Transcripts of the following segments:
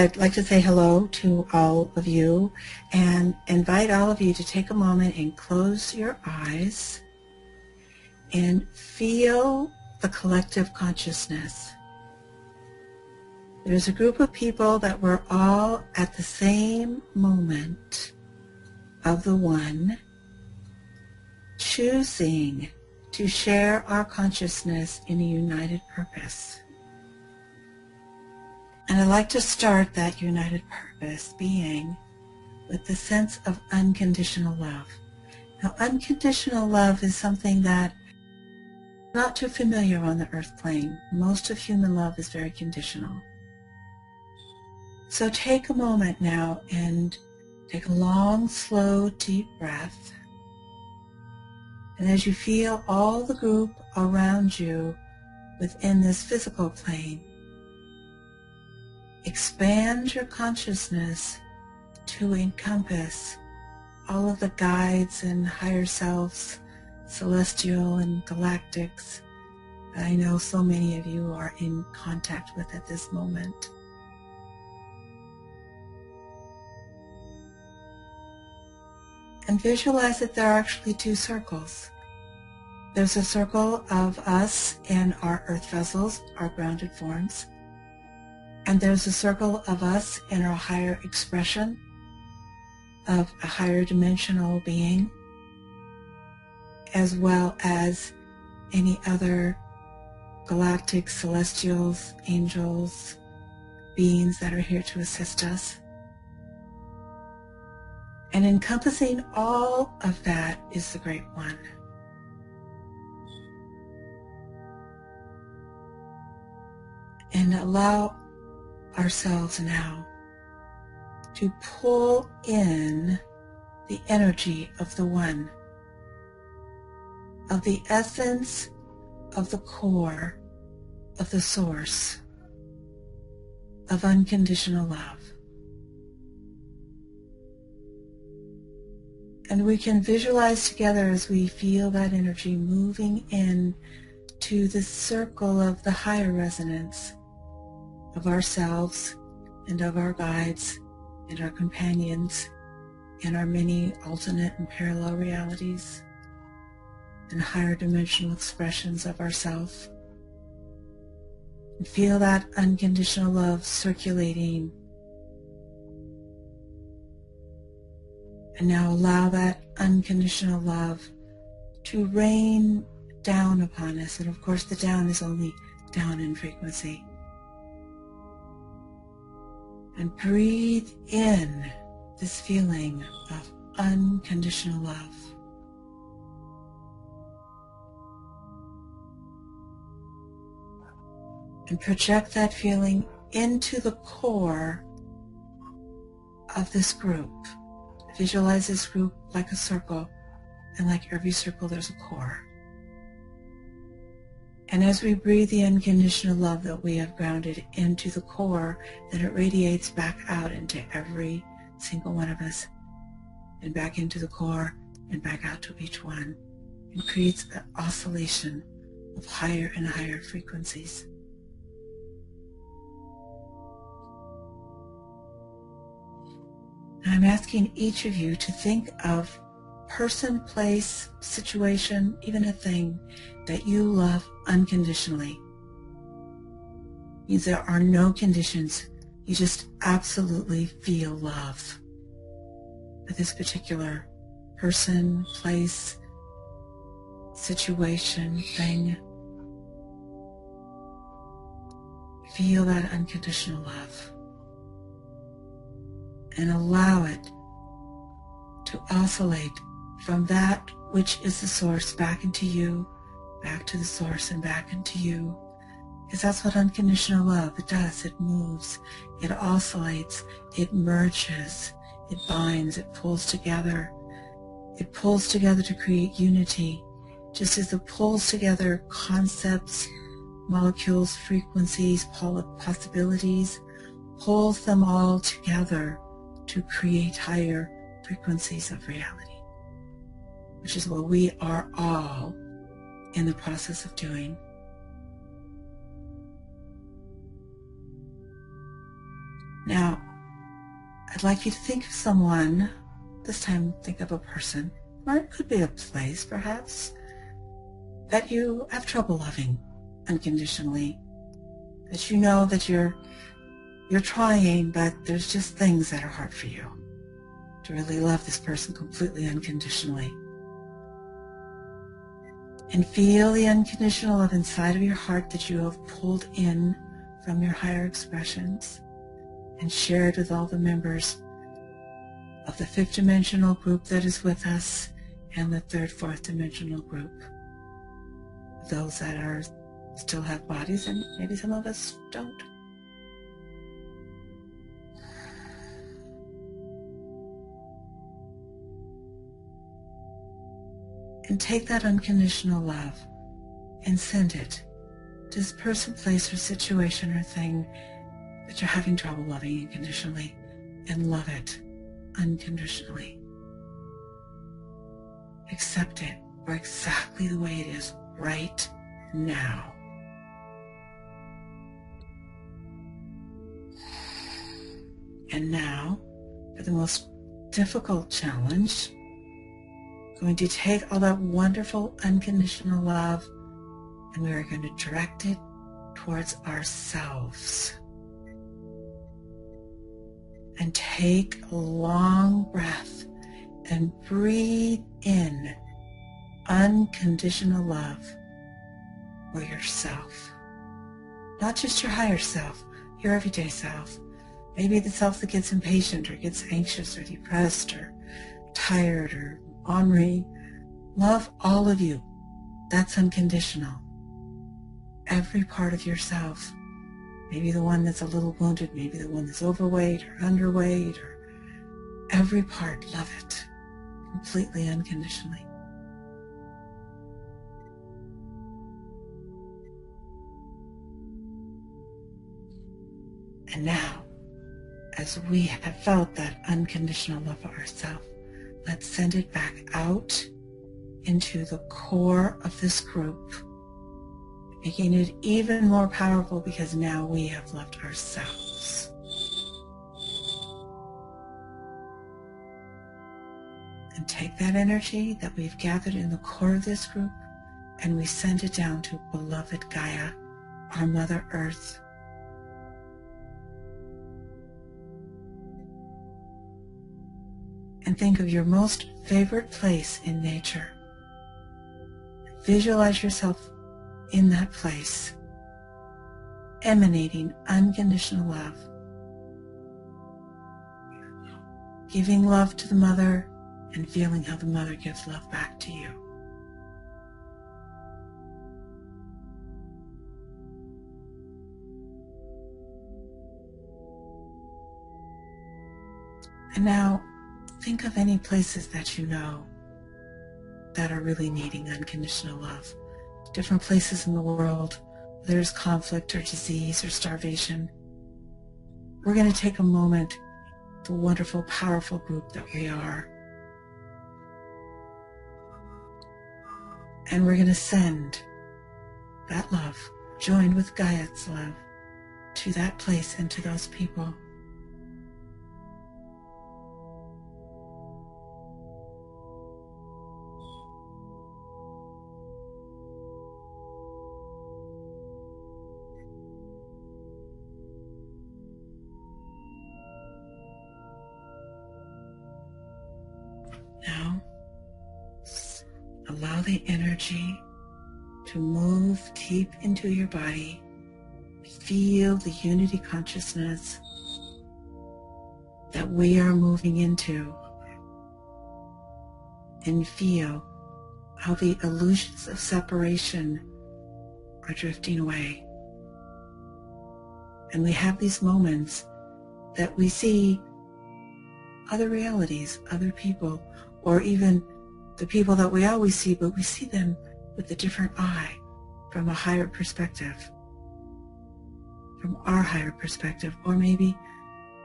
I'd like to say hello to all of you and invite all of you to take a moment and close your eyes and feel the collective consciousness. There's a group of people that we're all at the same moment of the One, choosing to share our consciousness in a united purpose. And I'd like to start that united purpose being with the sense of unconditional love. Now, unconditional love is something that is not too familiar on the earth plane. Most of human love is very conditional. So take a moment now and take a long, slow, deep breath. And as you feel all the group around you within this physical plane, expand your consciousness to encompass all of the guides and higher selves, celestial and galactics, that I know so many of you are in contact with at this moment. And visualize that there are actually two circles. There's a circle of us in our earth vessels, our grounded forms. And there's a circle of us in our higher expression of a higher dimensional being, as well as any other galactic celestials, angels, beings that are here to assist us. And encompassing all of that is the Great One. And allow ourselves now to pull in the energy of the One, of the essence of the core of the source of unconditional love. And we can visualize together as we feel that energy moving in to the circle of the higher resonance of ourselves and of our guides and our companions and our many alternate and parallel realities and higher dimensional expressions of ourself. And feel that unconditional love circulating. And now allow that unconditional love to rain down upon us. And of course the down is only down in frequency. And breathe in this feeling of unconditional love. And project that feeling into the core of this group. Visualize this group like a circle, and like every circle there's a core. And as we breathe the unconditional love that we have grounded into the core, then it radiates back out into every single one of us, and back into the core, and back out to each one, and creates an oscillation of higher and higher frequencies. And I'm asking each of you to think of person, place, situation, even a thing that you love unconditionally. It means there are no conditions. You just absolutely feel love for this particular person, place, situation, thing. Feel that unconditional love. And allow it to oscillate from that which is the source back into you, back to the source and back into you. Because that's what unconditional love, it does. It moves, it oscillates, it merges, it binds, it pulls together. It pulls together to create unity, just as it pulls together concepts, molecules, frequencies, possibilities, pulls them all together to create higher frequencies of reality, which is what we are all in the process of doing. Now, I'd like you to think of someone, this time think of a person, or it could be a place perhaps, that you have trouble loving unconditionally, that you know that you're trying, but there's just things that are hard for you to really love this person completely unconditionally. And feel the unconditional love inside of your heart that you have pulled in from your higher expressions and shared with all the members of the fifth dimensional group that is with us and the third, fourth dimensional group. Those that are still have bodies, and maybe some of us don't. And take that unconditional love and send it to this person, place, or situation or thing that you're having trouble loving unconditionally, and love it unconditionally. Accept it for exactly the way it is right now. And now, for the most difficult challenge, going to take all that wonderful unconditional love and we are going to direct it towards ourselves. And take a long breath and breathe in unconditional love for yourself. Not just your higher self, your everyday self. Maybe the self that gets impatient or gets anxious or depressed or tired or ornery. Love all of you. That's unconditional. Every part of yourself. Maybe the one that's a little wounded, maybe the one that's overweight or underweight, or every part, love it completely unconditionally. And now, as we have felt that unconditional love for ourselves, let's send it back out into the core of this group, making it even more powerful because now we have loved ourselves. And take that energy that we've gathered in the core of this group and we send it down to beloved Gaia, our Mother Earth. And think of your most favorite place in nature. Visualize yourself in that place, emanating unconditional love, giving love to the Mother and feeling how the Mother gives love back to you. And now, think of any places that you know that are really needing unconditional love. Different places in the world where there's conflict or disease or starvation. We're going to take a moment, the wonderful, powerful group that we are, and we're going to send that love, joined with Gaia's love, to that place and to those people. Now, allow the energy to move deep into your body. Feel the unity consciousness that we are moving into. And feel how the illusions of separation are drifting away. And we have these moments that we see other realities, other people, or even the people that we always see, but we see them with a different eye, from a higher perspective, from our higher perspective, or maybe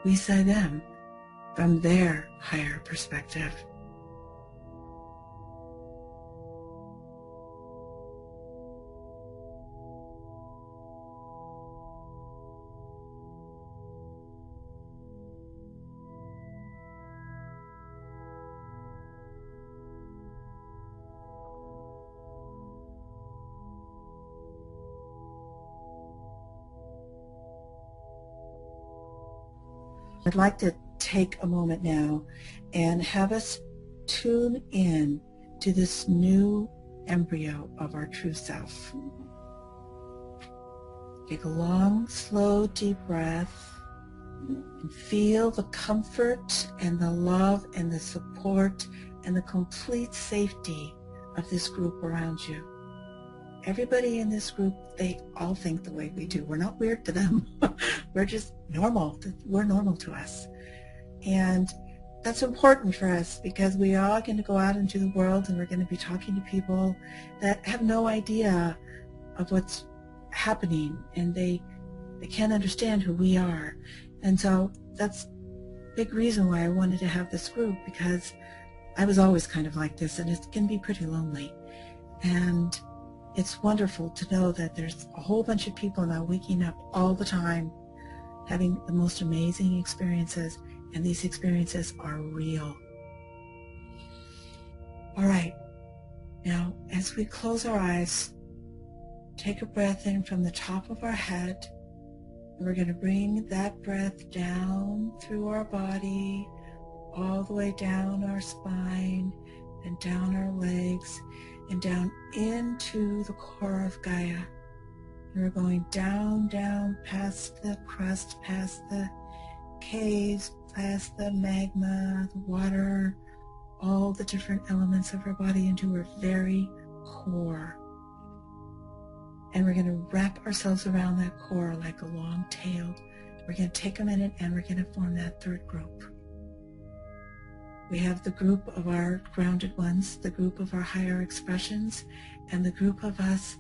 we see them from their higher perspective. I'd like to take a moment now and have us tune in to this new embryo of our true self. Take a long, slow, deep breath and feel the comfort and the love and the support and the complete safety of this group around you. Everybody in this group, they all think the way we do. We're not weird to them. We're just normal. We're normal to us. And that's important for us because we are going to go out into the world and we're going to be talking to people that have no idea of what's happening, and they can't understand who we are. And so that's a big reason why I wanted to have this group, because I was always kind of like this, and it can be pretty lonely. And it's wonderful to know that there's a whole bunch of people now waking up all the time, having the most amazing experiences, and these experiences are real. All right, now as we close our eyes, take a breath in from the top of our head. We're going to bring that breath down through our body, all the way down our spine, and down our legs, and down into the core of Gaia. And we're going down, down, past the crust, past the caves, past the magma, the water, all the different elements of our body into our very core. And we're going to wrap ourselves around that core like a long tail. We're going to take a minute and we're going to form that third group. We have the group of our grounded ones, the group of our higher expressions, and the group of us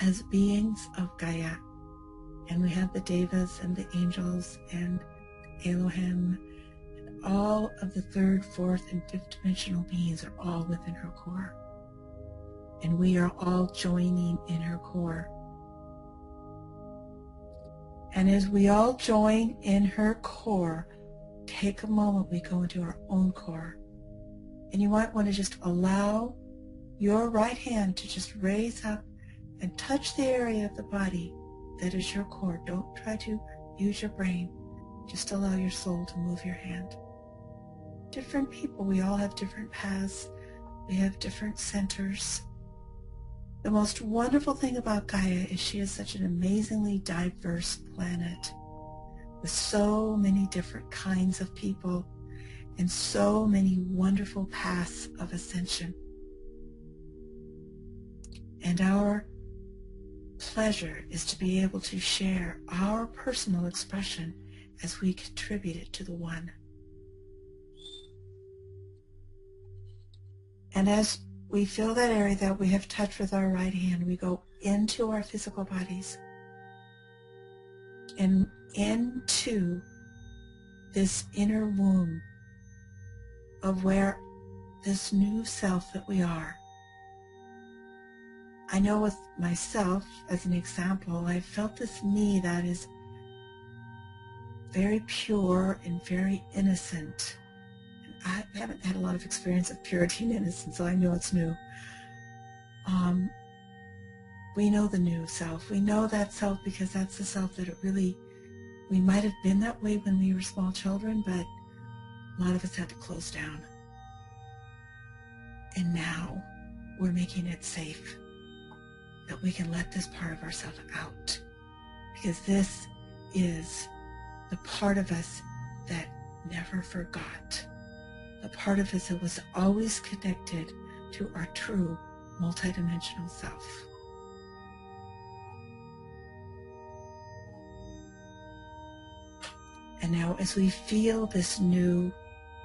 as beings of Gaia. And we have the devas and the angels and Elohim, and all of the third, fourth, and fifth dimensional beings are all within her core. And we are all joining in her core. And as we all join in her core, take a moment, we go into our own core. And you might want to just allow your right hand to just raise up and touch the area of the body that is your core. Don't try to use your brain. Just allow your soul to move your hand. Different people, we all have different paths. We have different centers. The most wonderful thing about Gaia is she is such an amazingly diverse planet with so many different kinds of people and so many wonderful paths of ascension. And our pleasure is to be able to share our personal expression as we contribute it to the one. And as we feel that area that we have touched with our right hand, we go into our physical bodies and into this inner womb of where this new self that we are. I know with myself, as an example, I felt this me that is very pure and very innocent. I haven't had a lot of experience of purity and innocence, so I know it's new. We know the new self. We know that self because that's the self that it really, we might have been that way when we were small children, but a lot of us had to close down. And now we're making it safe that we can let this part of ourselves out, because this is the part of us that never forgot. The part of us that was always connected to our true multidimensional self. And now as we feel this new,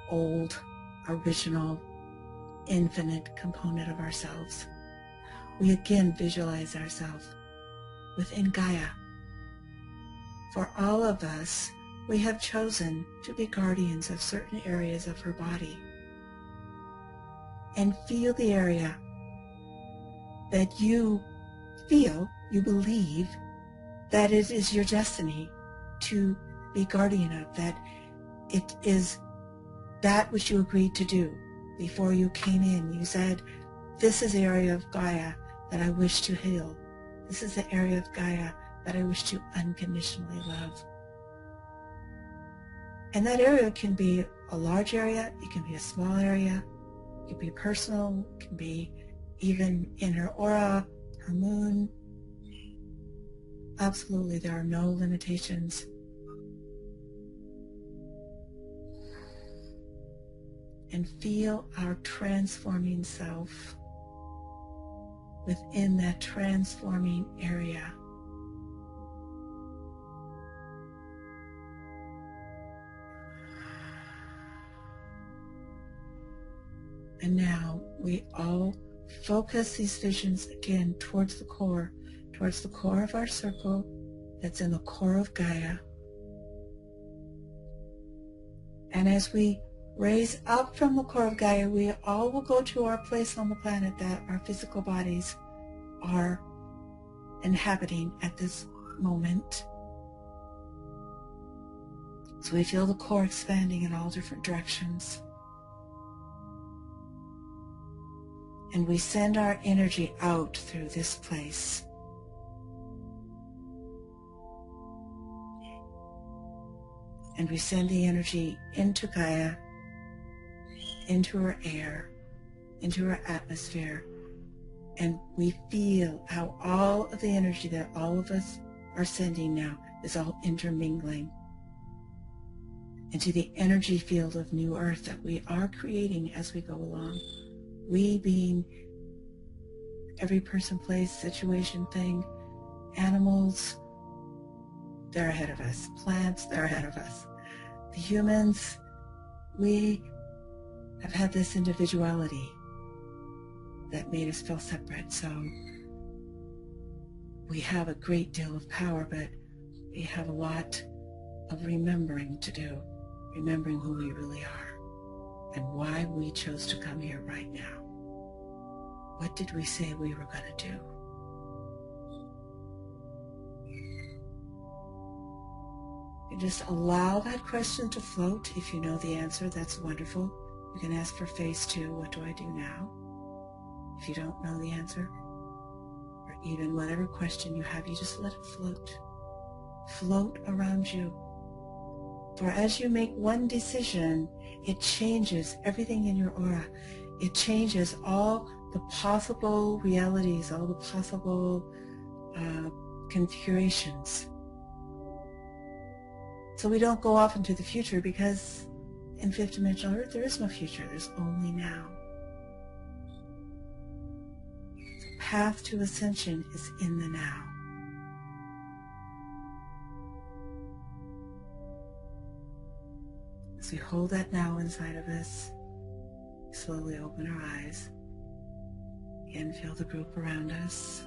old, original, infinite component of ourselves, we again visualize ourselves within Gaia. For all of us, we have chosen to be guardians of certain areas of her body. And feel the area that you feel, you believe, that it is your destiny to be guardian of, that it is that which you agreed to do before you came in. You said, this is the area of Gaia that I wish to heal. This is the area of Gaia that I wish to unconditionally love. And that area can be a large area, it can be a small area, it can be personal, it can be even in her aura, her moon. Absolutely, there are no limitations. And feel our transforming self within that transforming area. And now we all focus these visions again towards the core of our circle that's in the core of Gaia. And as we raise up from the core of Gaia, we all will go to our place on the planet that our physical bodies are inhabiting at this moment. So we feel the core expanding in all different directions. And we send our energy out through this place. And we send the energy into Gaia, into her air, into her atmosphere. And we feel how all of the energy that all of us are sending now is all intermingling into the energy field of New Earth that we are creating as we go along. We being every person, place, situation, thing, animals, they're ahead of us. Plants, they're ahead of us. The humans, we have had this individuality that made us feel separate. So we have a great deal of power, but we have a lot of remembering to do, remembering who we really are and why we chose to come here right now. What did we say we were going to do? And just allow that question to float. If you know the answer, that's wonderful. You can ask for phase 2, what do I do now? If you don't know the answer, or even whatever question you have, you just let it float. Float around you. For as you make one decision, it changes everything in your aura. It changes all the possible realities, all the possible configurations. So we don't go off into the future, because in fifth dimensional Earth there is no future, there's only now. The path to ascension is in the now. As we hold that now inside of us, slowly open our eyes. Again, feel the group around us.